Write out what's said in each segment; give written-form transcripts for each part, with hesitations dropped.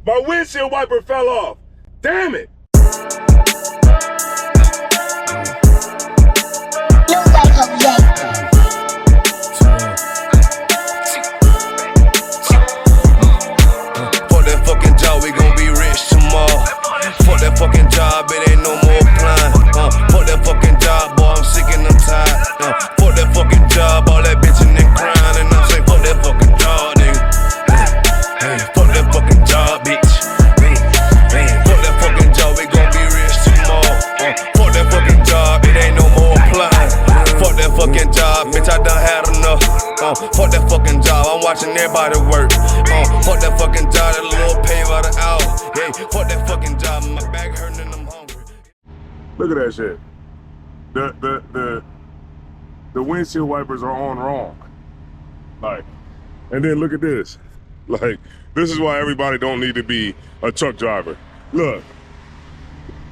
My windshield wiper fell off. Damn it. Fuck that fucking job, we gon' be rich tomorrow. Fuck that fucking job, it ain't no more applying. Fuck that fucking job, boy, I'm sick and I'm tired. Fuck that fucking job, all that bitching and crying. And I'm saying, fuck that fucking job, nigga. Hey, fuck that fucking job, bitch. Hey, fuck that fucking job, we gon' be rich tomorrow. Fuck that fucking job, it ain't no more applying. Fuck that fucking job, bitch, I done had enough. Fuck that fucking job, I'm watching everybody work. Fuck that fucking job, that little pay by the hour. Yeah, fuck that fucking job, my back hurting and I'm hungry. Look at that shit. The windshield wipers are on wrong. Like, and then look at this. Like, this is why everybody don't need to be a truck driver. Look,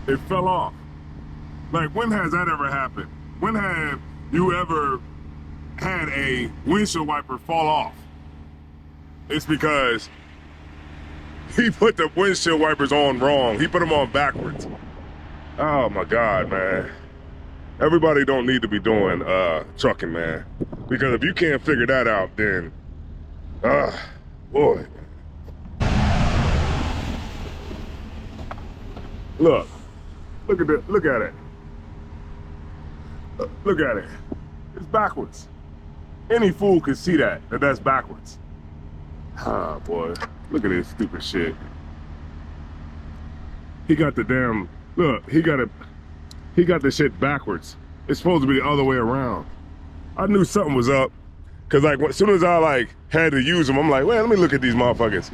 it fell off. Like, when has that ever happened? When have you ever had a windshield wiper fall off? It's because he put the windshield wipers on wrong. He put them on backwards. Oh my God, man. Everybody don't need to be doing trucking, man. Because if you can't figure that out, then, boy. Look at it, look at it. Look at it, it's backwards. Any fool can see that's backwards. Ah, boy, look at this stupid shit. He got the damn, look, he got the shit backwards. It's supposed to be the other way around. I knew something was up, cause like as soon as I like had to use them, I'm like, well, let me look at these motherfuckers.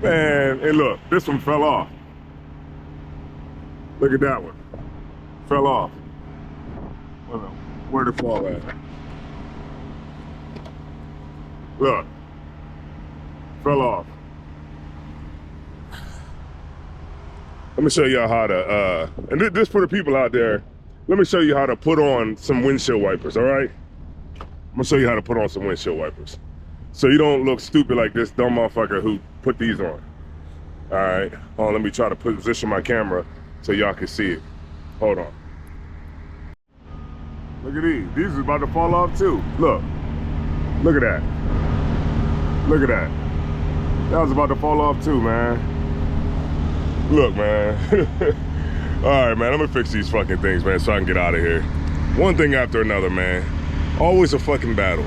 Man, and look, this one fell off. Look at that one, fell off. Where'd it fall at? Look, fell off. Let me show y'all how to, and this for the people out there, let me show you how to put on some windshield wipers, all right? I'm gonna show you how to put on some windshield wipers. So you don't look stupid like this dumb motherfucker who put these on. All right, hold on, let me try to position my camera so y'all can see it. Hold on. Look at these. These is about to fall off too. Look at that. Look at that. That was about to fall off too, man. Look, man. All right, man, I'm gonna fix these fucking things, man, so I can get out of here. One thing after another, man. Always a fucking battle.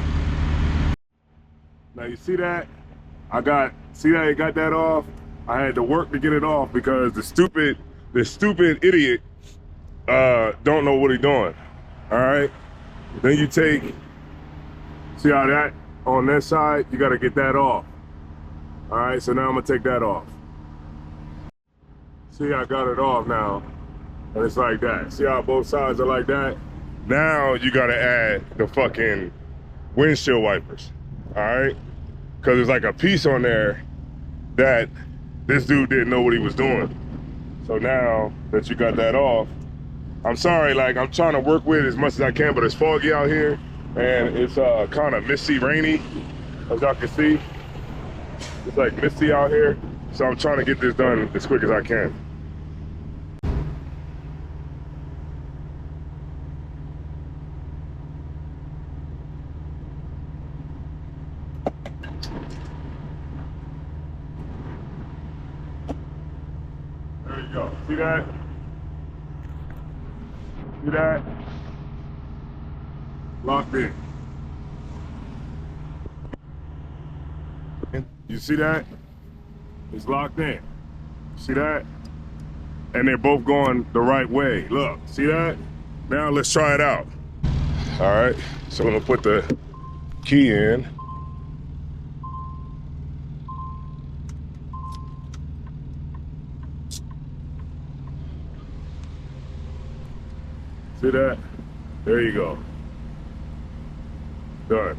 Now you see that? See that it got that off? I had to work to get it off because the stupid idiot don't know what he's doing. All right, then you take, see how that, on this side, you gotta get that off. All right, so now I'm gonna take that off. See, I got it off now, and it's like that. See how both sides are like that? Now you gotta add the fucking windshield wipers, all right? Cause there's like a piece on there that this dude didn't know what he was doing. So now that you got that off, I'm sorry, like I'm trying to work with as much as I can, but it's foggy out here and it's kind of misty, rainy, as y'all can see. It's like misty out here. So I'm trying to get this done as quick as I can. There you go, see that? See that? Locked in. You see that? It's locked in. See that? And they're both going the right way. Look, see that? Now let's try it out. All right, so I'm gonna put the key in. See that? There you go. Done.